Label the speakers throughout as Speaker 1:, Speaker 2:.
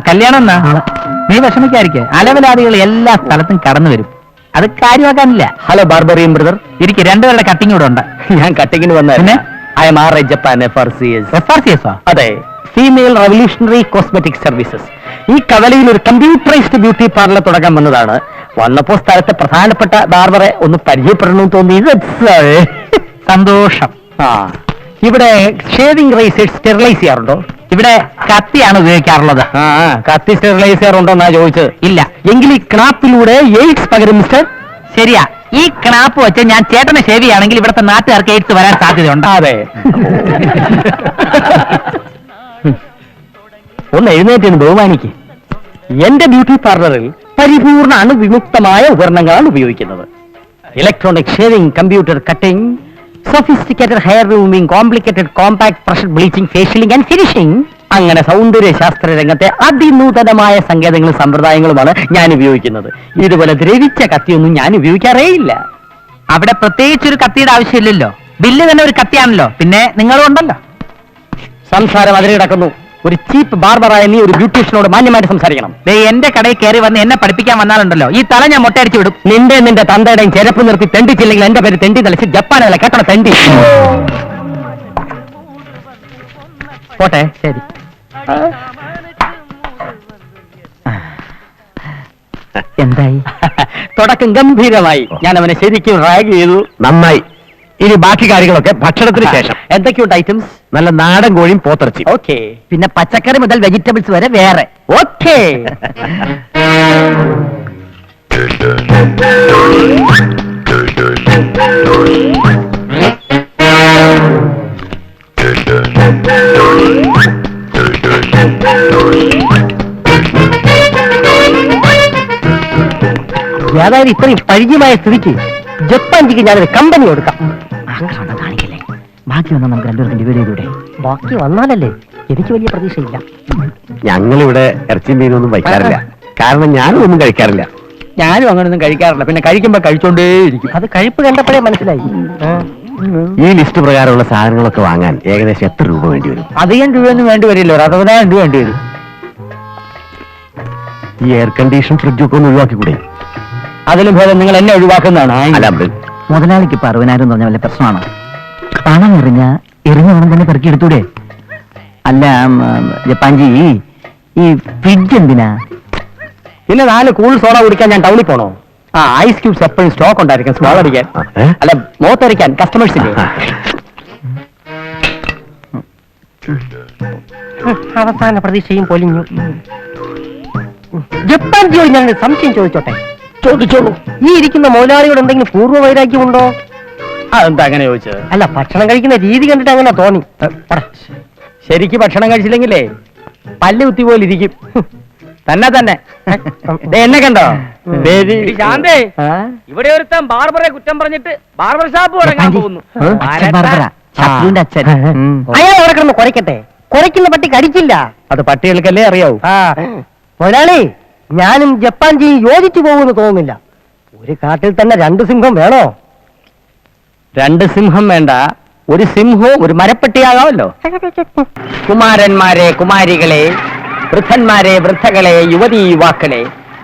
Speaker 1: കല്യാണം എന്നാ? നീ വിഷമിക്കാതിരിക്കെ, അലവലാദികൾ എല്ലാ സ്ഥലത്തും കടന്നു വരും. അത് കാര്യമാക്കാനില്ല. ഹലോ ബാർബറിയം ബ്രദർ, ഇരിക്കെ, രണ്ടുപേരുടെ കട്ടിങ് ഇവിടെ ഉണ്ട്. ഞാൻ കട്ടിങ്ങിന് വന്ന ജപ്പാൻ FRCS. അതെ, ഫീമെയിൽ റവല്യൂഷണറി കോസ്മെറ്റിക് സർവീസസ്. ഈ കവലയിൽ ഒരു കമ്പ്യൂട്ടറൈസ്ഡ് ബ്യൂട്ടി പാർലർ തുടങ്ങാൻ വന്നതാണ്. വന്നപ്പോ സ്ഥലത്തെ പ്രധാനപ്പെട്ട ബാർബറെ ഒന്ന് പരിചയപ്പെടണമെന്ന് തോന്നി. സന്തോഷം. ഇവിടെ ഷേവിംഗ് റൈസേഴ്സ് സ്റ്റെറിലൈസ് ചെയ്യാറുണ്ടോ? ഇവിടെ കത്തിയാണ് ഉപയോഗിക്കാറുള്ളത്. കത്തി സ്റ്റെറിലൈസ് ചെയ്യാറുണ്ടോ എന്നാ ചോദിച്ചത്. ഇല്ല. എങ്കിൽ ഈ ക്നാപ്പിലൂടെ എയ്ഡ്സ് പകരും മിസ്റ്റർ. ശരിയാ, ഈ ക്നാപ്പ് വെച്ച് ഞാൻ ചേട്ടനെ ഷേവ് ചെയ്യുകയാണെങ്കിൽ ഇവിടുത്തെ നാട്ടുകാർക്ക് എയ്ഡ്സ് വരാൻ സാധ്യതയുണ്ട്. അതെ. ഒന്ന് എഴുന്നേറ്റ് ബഹുമാനിക്ക്. എന്റെ ബ്യൂട്ടി പാർലറിൽ പരിപൂർണ അണുവിമുക്തമായ ഉപകരണങ്ങളാണ് ഉപയോഗിക്കുന്നത്. Electronic shaving, computer cutting, sophisticated hair grooming, complicated compact pressure bleaching, facialing and finishing. അങ്ങനെ സൗന്ദര്യ ശാസ്ത്ര രംഗത്തെ അതിനൂതനമായ സങ്കേതങ്ങളും സമ്പ്രദായങ്ങളുമാണ് ഞാൻ ഉപയോഗിക്കുന്നത്. ഇതുപോലെ ദ്രവിച്ച കത്തിയൊന്നും ഞാൻ ഉപയോഗിക്കാറേ ഇല്ല. അവിടെ പ്രത്യേകിച്ചൊരു കത്തിയുടെ ആവശ്യമില്ലല്ലോ. ബില്ല് തന്നെ ഒരു കത്തിയാണല്ലോ. പിന്നെ നിങ്ങളും ഉണ്ടല്ലോ. സംസാരം അതിൽ കിടക്കുന്നു. ഒരു ചീപ്പ് ബാർബറായ നീ ഒരു ബ്യൂട്ടീഷ്യനോട് മാന്യമായിട്ട് സംസാരിക്കണം. എന്റെ കടയിൽ കയറി വന്ന് എന്നെ പഠിപ്പിക്കാൻ വന്നാലുണ്ടല്ലോ, ഈ തല ഞാൻ മൊട്ടയടിച്ചു വിടും. നിന്റെ തന്തയുടെയും ചെരപ്പ് നിർത്തി തെണ്ടിച്ചില്ലെങ്കിൽ എന്റെ പേര് തെണ്ടി തളിച്ച് ജപ്പാനല്ല കേട്ടോ, തെണ്ടി. പോട്ടെ, ശരി. എന്തായി? തുടക്കം ഗംഭീരമായി. ഞാൻ അവനെ ശരിക്കും റാഗ് ചെയ്തു. നന്നായി. ഇനി ബാക്കി കാര്യങ്ങളൊക്കെ ഭക്ഷണത്തിന് ശേഷം. എന്തൊക്കെയുണ്ട് ഐറ്റംസ്? നല്ല നാടൻ കോഴിയും പോത്തിറച്ചി. ഓക്കെ. പിന്നെ പച്ചക്കറി മുതൽ വെജിറ്റബിൾസ് വരെ വേറെ. ഓക്കെ. ഏതായാലും ഇത്രയും പരിചയമായ സ്ഥിതിക്ക് ജപ്പാൻജിക്ക് ഞാനൊരു കമ്പനി കൊടുക്കാം. കാണിക്കില്ലേ? ബാക്കി വന്നാൽ നമുക്ക് രണ്ടുപേർക്കും ഡിവൈഡ് ചെയ്തൂടെ? ബാക്കി വന്നാലല്ലേ? എനിക്ക് വലിയ പ്രതീക്ഷയില്ല.
Speaker 2: ഞങ്ങളിവിടെ ഇറച്ചി മീനൊന്നും വയ്ക്കാറില്ല. കാരണം ഞാനും ഒന്നും കഴിക്കാറില്ല.
Speaker 1: ഞാനും അങ്ങനൊന്നും കഴിക്കാറില്ല. പിന്നെ കഴിക്കുമ്പോ കഴിച്ചോണ്ടേയിരിക്കും.
Speaker 2: അത് കഴിപ്പ് കണ്ടപ്പോഴേ മനസ്സിലായി. ഈ ലിസ്റ്റ് പ്രകാരമുള്ള സാധനങ്ങളൊക്കെ വാങ്ങാൻ ഏകദേശം എത്ര രൂപ വേണ്ടി വരും?
Speaker 1: അധികം രൂപയൊന്നും വേണ്ടി വരില്ല. ഒരു 60,000 രൂപ വേണ്ടി വരും.
Speaker 2: ഈ എയർ കണ്ടീഷൻ ഫ്രിഡ്ജൊക്കെ ഒന്ന് ഒഴിവാക്കിക്കൂടെ?
Speaker 1: അതിലും ഭേദം നിങ്ങൾ എന്നെ ഒഴിവാക്കുന്നതാണ്. മുതലാളിക്ക് ഇപ്പൊ 60,000 എന്ന് പറഞ്ഞ വല്ല പ്രശ്നമാണോ? പണം എറിഞ്ഞ പണം തന്നെ പെറുക്കിയെടുത്തൂടെ? അല്ല ജപ്പാൻജി, ഈ ഫ്രിഡ്ജ് എന്തിനാ? പിന്നെ 4 കൂൾ സോഡ കുടിക്കാൻ ഞാൻ ടൗണിൽ പോണോ? ഐസ് ക്യൂബ്സ് എപ്പോഴും സ്റ്റോക്ക് ഉണ്ടായിരിക്കും. സ്മോൾ അടിക്കാൻ, അല്ല മോത്തടിക്കാൻ കസ്റ്റമേഴ്സിന്റെ. അവസാന പ്രതീക്ഷയും പൊലിഞ്ഞു. ജപ്പാൻജിയോട് ഞാൻ സംശയം ചോദിച്ചോട്ടെ? ചോദിച്ചോളൂ. ഈ ഇരിക്കുന്ന മുതലാളിയോട് എന്തെങ്കിലും പൂർവ്വ വൈരാഗ്യമുണ്ടോ? അതെന്താ അങ്ങനെ ചോദിച്ചത്? അല്ല, ഭക്ഷണം കഴിക്കുന്ന രീതി കണ്ടിട്ട് അങ്ങനെ തോന്നി. ശരിക്ക് ഭക്ഷണം കഴിച്ചില്ലെങ്കിലേ പല്ല് കുത്തി പോലെ ഇരിക്കും. തന്നെ എന്നെ കണ്ടോ?
Speaker 3: ഇവിടെ ഒരുത്തൻ ബാർബറെ കുറ്റം പറഞ്ഞിട്ട് ബാർബർ ഷാപ്പ് തുടങ്ങാൻ പോകുന്നു.
Speaker 1: അയാൾ അവിടെ കിടന്ന് കുറയ്ക്കട്ടെ. കുറയ്ക്കുന്ന പട്ടി കടിക്കില്ല. അത് പട്ടികൾക്കല്ലേ അറിയാവൂ. മുതലാളി, ഞാനും ജപ്പാൻജിയും യോജിച്ചു പോകുമെന്ന് തോന്നുന്നില്ല. ഒരു കാട്ടിൽ തന്നെ 2 സിംഹം വേണോ? 2 സിംഹം വേണ്ട, ഒരു സിംഹവും ഒരു മരപ്പെട്ടിയാകാമല്ലോ. കുമാരന്മാരെ, കുമാരികളെ, വൃദ്ധന്മാരെ, വൃദ്ധകളെ, യുവതീ യുവാക്കളെ,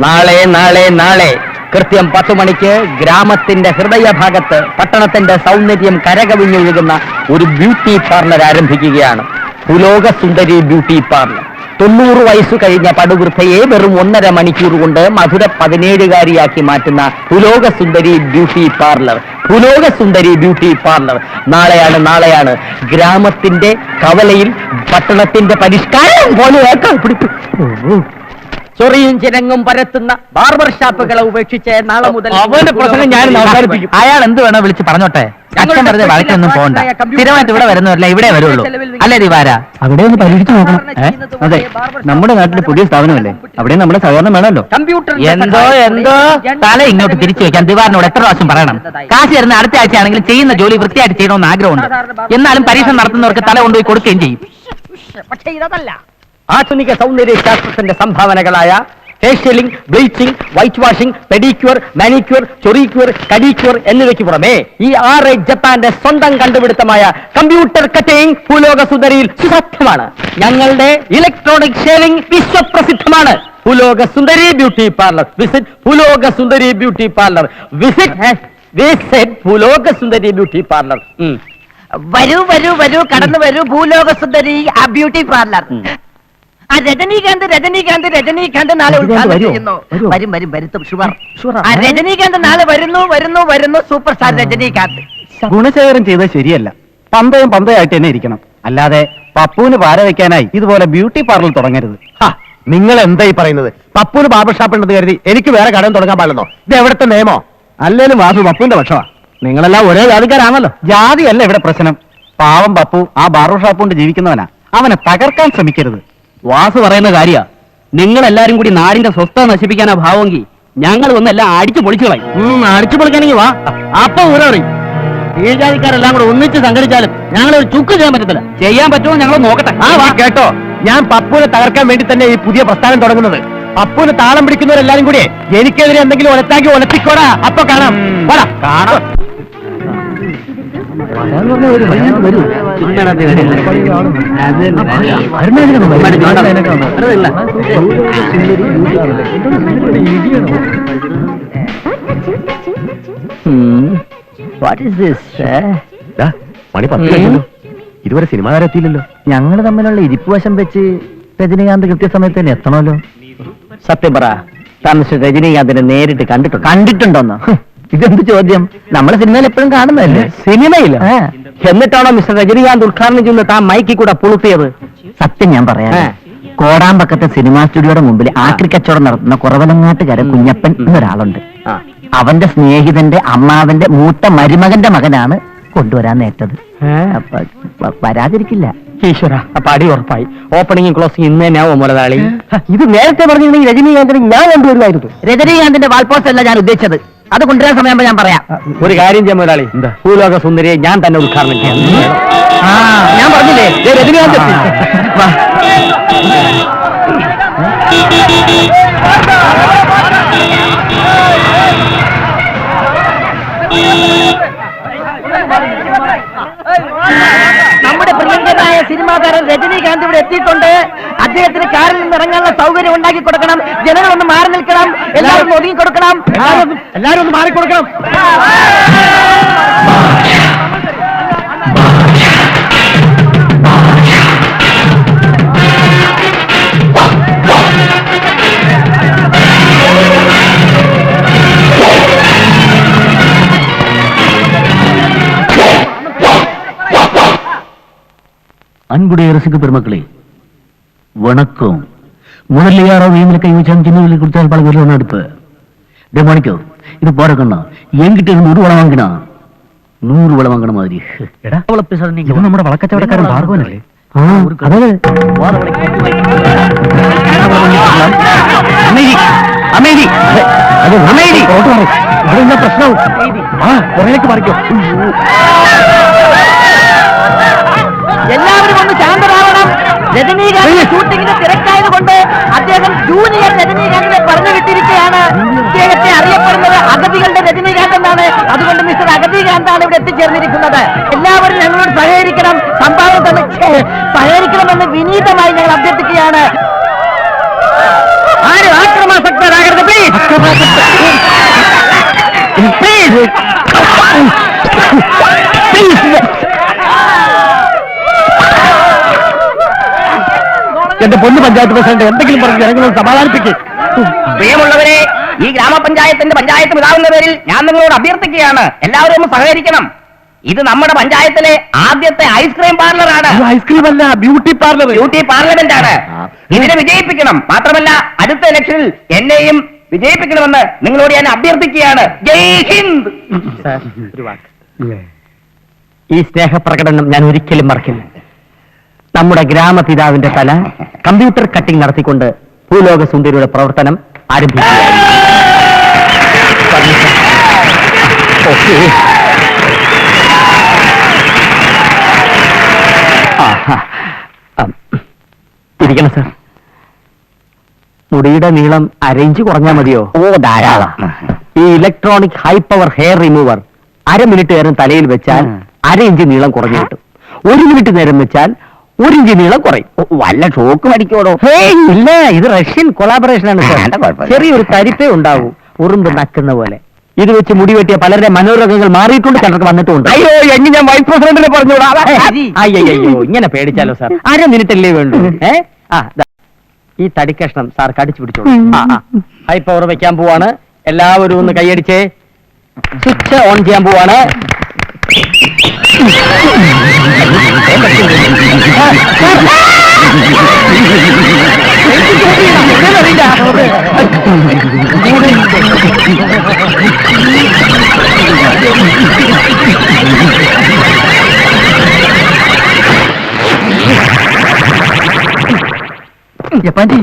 Speaker 1: നാളെ നാളെ നാളെ കൃത്യം 10 മണിക്ക് ഗ്രാമത്തിന്റെ ഹൃദയഭാഗത്ത് പട്ടണത്തിന്റെ സൗന്ദര്യം കരകവിഞ്ഞൊഴുകുന്ന ഒരു ബ്യൂട്ടി പാർലർ ആരംഭിക്കുകയാണ്. പുലോക സുന്ദരി ബ്യൂട്ടി പാർലർ. 90 വയസ്സു കഴിഞ്ഞ പടുവൃദ്ധയെ വെറും 1.5 മണിക്കൂർ കൊണ്ട് മധുര 17കാരിയാക്കി മാറ്റുന്ന പുലോക സുന്ദരി ബ്യൂട്ടി പാർലർ. പുലോക സുന്ദരി ബ്യൂട്ടി പാർലർ. നാളെയാണ് ഗ്രാമത്തിന്റെ കവലയിൽ പട്ടണത്തിന്റെ പരിഷ്കാരം പോലെ ചൊറിയും ചിരങ്ങും പരത്തുന്ന ബാർബർ ഷാപ്പുകളെ ഉപേക്ഷിച്ച് നാളെ മുതൽ അവന്റെ പ്രസംഗം ഞാൻ അവസാനിപ്പിക്കും. അയാൾ എന്ത് വേണോ വിളിച്ച് പറഞ്ഞോട്ടെ. അച്ഛൻ വെറുതെ വഴക്കൊന്നും പോകണ്ട. സ്ഥിരമായിട്ട് ഇവിടെ വരുന്നവരല്ല, ഇവിടെ വരുള്ളൂ. അല്ലേ ദിവാര? അവിടെ ഒന്ന് പരീക്ഷിച്ചു നോക്കണം. അതെ, നമ്മുടെ നാട്ടിൽ പുതിയ സ്ഥാപനമല്ലേ, അവിടെ നമ്മുടെ സഹകരണം വേണമല്ലോ. എന്തോ തല ഇങ്ങോട്ട് തിരിച്ചു വെക്കാൻ ദിവാറിനോട് എത്ര പ്രാവശ്യം പറയണം? കാശ് തരുന്ന അടുത്ത ആഴ്ച ആണെങ്കിലും ചെയ്യുന്ന ജോലി വൃത്തിയായിട്ട് ചെയ്യണമെന്ന് ആഗ്രഹമുണ്ട്. എന്നാലും പരീക്ഷ നടത്തുന്നവർക്ക് തല കൊണ്ടുപോയി കൊടുക്കുകയും ചെയ്യും. പക്ഷേ ഇതല്ല ആധുനിക സൗന്ദര്യ ശാസ്ത്രത്തിന്റെ സംഭാവനകളായ facialing, bleaching, white washing, pedicure, manicure, ചൊറിക്യൂർ, കഡിക്യൂർ എന്നിവയ്ക്ക് പുറമെ ഈ 6 ജപ്പാന്റെ സ്വന്തം കണ്ടുപിടുത്തമായ കമ്പ്യൂട്ടർ കട്ടിംഗ് ഭൂലോക സുന്ദരിയിൽ സുസാധ്യമാണ്. ഞങ്ങളുടെ ഇലക്ട്രോണിക് ഷേവിംഗ് വിശ്വപ്രസിദ്ധമാണ്. ഭൂലോക സുന്ദരി ബ്യൂട്ടി പാർലർ. വിസിറ്റ് ഭൂലോക സുന്ദരി ബ്യൂട്ടി പാർലർ. വിസിറ്റ് ഭൂലോക സുന്ദരി ബ്യൂട്ടി പാർലർ.
Speaker 4: വരൂ വരൂ വരൂ, കടന്നു വരൂ ഭൂലോക സുന്ദരി ആ ബ്യൂട്ടി പാർലർ. ആ രജനീകാന്ത് നാളെ ഉദ്ഘാടനം ചെയ്യുന്നു. വരും വരുത്തും ഷുവർ. ആ രജനീകാന്ത് നാളെ വരുന്നു സൂപ്പർ സ്റ്റാർ രജനീകാന്ത്.
Speaker 2: ഗുണശേഖരം ചെയ്തത് ശരിയല്ല. പന്തയായിട്ട് തന്നെ ഇരിക്കണം. അല്ലാതെ പപ്പുവിന് പാര വെക്കാനായി ഇതുപോലെ ബ്യൂട്ടി പാർലർ തുടങ്ങരുത്. നിങ്ങൾ എന്തായി പറയുന്നത്? പപ്പുവിന് ബാർബർ ഷാപ്പ് ഉണ്ടെന്ന് കരുതി എനിക്ക് വേറെ കടം തുടങ്ങാൻ പാടില്ലെന്നോ? ഇത് എവിടത്തെ നിയമോ? അല്ലേലും വാസു പപ്പുവിന്റെ പക്ഷമാ. നിങ്ങളെല്ലാം ഒരേ ജാതിക്കാരാണല്ലോ. ജാതിയല്ല ഇവിടെ പ്രശ്നം. പാവം പപ്പു ആ ബാർബർ ഷാപ്പ് കൊണ്ട് ജീവിക്കുന്നവനാ. അവനെ തകർക്കാൻ ശ്രമിക്കരുത്.
Speaker 5: വാസു പറയുന്ന കാര്യ. നിങ്ങൾ എല്ലാരും കൂടി നാടിന്റെ സ്വസ്ഥത നശിപ്പിക്കാനാ ഭാവമെങ്കിൽ ഞങ്ങൾ ഒന്നെല്ലാം അടിച്ചു പൊളിച്ചു കളയും.
Speaker 2: അടിച്ചു പൊളിക്കാനെങ്കിൽ വാ. അപ്പൊ ഊര പറയും. ഈ ജാതിക്കാരെല്ലാം കൂടെ ഒന്നിച്ച് സംഘടിച്ചാലും ഞങ്ങൾ ഒരു ചുക്ക് ചെയ്യാൻ പറ്റത്തില്ല.
Speaker 5: ചെയ്യാൻ പറ്റുമോ ഞങ്ങൾ നോക്കട്ടെ.
Speaker 2: കേട്ടോ, ഞാൻ പപ്പുവിനെ തകർക്കാൻ വേണ്ടി തന്നെ ഈ പുതിയ പ്രസ്ഥാനം തുടങ്ങുന്നത്. പപ്പുവിന് താളം പിടിക്കുന്നവരെല്ലാരും കൂടി എനിക്കെതിരെ എന്തെങ്കിലും ഒലത്താക്കി ഒലത്തിക്കോടാ. അപ്പൊ കാണാം. കാണാം.
Speaker 1: What is this?
Speaker 2: മണി 10 കഴിഞ്ഞല്ലോ. ഇതുവരെ സിനിമ താരത്തിയില്ലല്ലോ.
Speaker 1: ഞങ്ങൾ തമ്മിലുള്ള ഇരിപ്പ് വശം വെച്ച് രജനീകാന്ത് കൃത്യസമയത്ത് തന്നെ എത്തണമല്ലോ. സത്യം പറ, താൻ മിസ്റ്റർ രജനീകാന്തിനെ നേരിട്ട് കണ്ടിട്ടുണ്ടോന്നോ? ഇതെന്ത് ചോദ്യം? നമ്മുടെ സിനിമയിൽ എപ്പോഴും കാണുന്നതല്ലേ. സിനിമയില്ല. എന്നിട്ടാണോ മിസ്റ്റർ രജനീകാന്ത് ഉദ്ഘാടനം ചെയ്യുന്നത് താൻ മൈക്കിൽ കൂടെ പുളുത്തിയത്? സത്യം ഞാൻ പറയാം. കോടാമ്പക്കത്തെ സിനിമാ സ്റ്റുഡിയോയുടെ മുമ്പിൽ ആക്രി കച്ചവടം നടത്തുന്ന കുറവലങ്ങാട്ടുകാരൻ കുഞ്ഞപ്പൻ എന്നൊരാളുണ്ട്. അവന്റെ സ്നേഹിതന്റെ അമ്മാവന്റെ മൂത്ത മരുമകന്റെ മകനാണ് കൊണ്ടുവരാൻ നേട്ടത്. വരാതിരിക്കില്ല. ഈശ്വര, അപ്പൊ അടി ഉറപ്പായി. ഓപ്പണിംഗും ക്ലോസിംഗ് ഇന്ന് തന്നെയാവോ മുതലാളി? ഇത് നേരത്തെ പറഞ്ഞിരുന്നെങ്കിൽ രജനീകാന്തിനെ ഞാൻ കൊണ്ടുവരുമായിരുന്നു. രജനീകാന്തിന്റെ വാൾപോസ്റ്റ് അല്ല ഞാൻ ഉദ്ദേശിച്ചത്. അത് കൊണ്ടുവരാൻ സമയമാകുമ്പോൾ ഞാൻ പറയാം. ഒരു കാര്യം ചെയ്യാൻ മുതലാളി, ഭൂലോക സുന്ദരിയെ ഞാൻ തന്നെ ഉദ്ഘാടനം ചെയ്യാം. ഞാൻ പറഞ്ഞില്ലേ രജനീകാന്ത്. നമ്മുടെ പ്രിയങ്കരായ സിനിമാ താരം രജനീകാന്ത് ഇവിടെ എത്തിയിട്ടുണ്ട്. അദ്ദേഹത്തിന് കാറിൽ നിന്ന് ഇറങ്ങാനുള്ള സൗകര്യം ഉണ്ടാക്കി കൊടുക്കണം. ജനങ്ങളൊന്ന് മാറി നിൽക്കണം. എല്ലാവരും ഒതുങ്ങി കൊടുക്കണം. എല്ലാവരും ഒന്ന് മാറിക്കൊടുക്കണം.
Speaker 5: அன்புடைய ரசிக பெருமக்களே வணக்கம். முதல்ல யாரோ வீமில கை வச்சான் சின்ன கொடுத்தால் பல பேர் ஒன்று அடுப்பு மணிக்கோ இது போறக்கண்ணா என்கிட்ட இருந்து 1 வளம் வாங்கினா 100 வளம் வாங்கின மாதிரி. നമ്മുടെ വളക്കച്ചവടക്കാരൻ ഭാർഗവനല്ലേ?
Speaker 2: പ്രശ്നവും പുറകേക്ക് മറിക്കോ.
Speaker 4: എല്ലാവരും ഒന്ന് ശാന്തരാവണം. രജനീകാന്ത് ഷൂട്ടിങ്ങിന്റെ തിരക്കായത് കൊണ്ട് അദ്ദേഹം ജൂനിയർ രജനീകാന്തിനെ പറഞ്ഞു വിട്ടിരിക്കുകയാണ്. ഇദ്ദേഹത്തെ അറിയപ്പെടുന്നത് അഗതികളുടെ രജനീകാന്ത് എന്നാണ്. അതുകൊണ്ട് മിസ്റ്റർ അഗതികാന്താണ് ഇവിടെ എത്തിച്ചേർന്നിരിക്കുന്നത്. എല്ലാവരും ഞങ്ങളോട് സഹകരിക്കണം, സംഭാവന തന്നെ സഹകരിക്കണമെന്ന് വിനീതമായി ഞങ്ങൾ അഭ്യർത്ഥിക്കുകയാണ്. ആരും ആക്രമാസക്തരാകരുത് പ്ലീസ്.
Speaker 2: എന്റെ പൊന്നു പഞ്ചായത്ത് പ്രസിഡന്റ് എന്തെങ്കിലും പറഞ്ഞ് ജനങ്ങളോട് സമാധാനിപ്പിക്കും.
Speaker 3: പ്രിയമുള്ളവരെ, ഈ ഗ്രാമപഞ്ചായത്തിന്റെ പഞ്ചായത്ത് പിതാവിന്റെ പേരിൽ ഞാൻ നിങ്ങളോട് അഭ്യർത്ഥിക്കുകയാണ്. എല്ലാവരും ഒന്ന് സഹകരിക്കണം. ഇത് നമ്മുടെ പഞ്ചായത്തിലെ ആദ്യത്തെ ഐസ്ക്രീം പാർലറാണ്.
Speaker 2: ഐസ്ക്രീം അല്ല, ബ്യൂട്ടി പാർലർ.
Speaker 3: ബ്യൂട്ടി പാർലമെന്റ് ആണ്. ഇതിനെ വിജയിപ്പിക്കണം. മാത്രമല്ല അടുത്ത ഇലക്ഷനിൽ എന്നെയും വിജയിപ്പിക്കണമെന്ന് നിങ്ങളോട് ഞാൻ അഭ്യർത്ഥിക്കുകയാണ്. ജയ് ഹിന്ദ്.
Speaker 1: ഈ സ്നേഹപ്രകടനം ഞാൻ ഒരിക്കലും മറക്കില്ല. നമ്മുടെ ഗ്രാമപിതാവിന്റെ തല കമ്പ്യൂട്ടർ കട്ടിംഗ് നടത്തിക്കൊണ്ട് ഭൂലോക സുന്ദരിയുടെ പ്രവർത്തനം ആരംഭിക്കുകയാണ്. ഇരിക്കണം സാർ.
Speaker 2: മുടിയുടെ നീളം അരയിഞ്ച് കുറഞ്ഞാൽ മതിയോ?
Speaker 3: ഓ ധാരാളം.
Speaker 2: ഈ electronic high power hair remover 1/2 minute നേരം തലയിൽ വെച്ചാൽ 1/2 ഇഞ്ച് നീളം കുറഞ്ഞു കിട്ടും. 1 മിനിറ്റ് നേരം വെച്ചാൽ 1 ഇഞ്ച് നീളം കുറയും.
Speaker 3: വല്ല ഷോക്ക് മടിക്കോടോ?
Speaker 2: ഇല്ല, ഇത് റഷ്യൻ കൊളാബറേഷൻ ആണ് സർ.
Speaker 3: വേണ്ട, കുഴപ്പമില്ല.
Speaker 2: ചെറിയൊരു തരിപ്പേ ഉണ്ടാവൂ, ഉറുമ്പ് നക്കുന്ന പോലെ. ഇത് വെച്ച് മുടി വെട്ടിയ പലരുടെ മനോരോഗങ്ങൾ മാറിയിട്ടുണ്ട്, ചിലർക്ക് വന്നിട്ടുണ്ട്.
Speaker 3: അയ്യോ എങ്കിൽ ഞാൻ വൈസ് പ്രസിഡന്റിനെ പറഞ്ഞോടാ.
Speaker 2: അയ്യോ ഇങ്ങനെ പേടിച്ചാലോ സാർ? 1/2 മിനിറ്റ് അല്ലേ വേണ്ടു? ഈ തടിക്കഷ്ണം സാർ കടിച്ചു പിടിച്ചോളൂ. ഹൈ പവർ വെക്കാൻ പോവാണ്. എല്ലാവരും ഒന്ന് കൈയടിച്ചേ. സ്വിച്ച് ഓൺ ചെയ്യാൻ പോവാണ്.
Speaker 5: ജപ്പാൻജി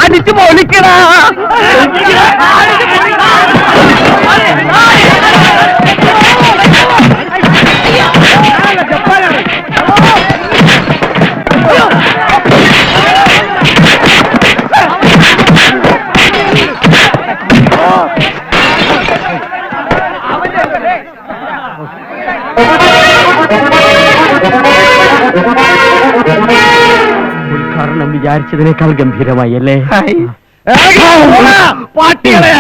Speaker 3: അടിച്ചു പൊളിക്കടാ.
Speaker 2: ഉദ്ഘാടനം വിചാരിച്ചതിനേക്കാൾ ഗംഭീരമായി അല്ലേ?
Speaker 3: പാട്ടികളെ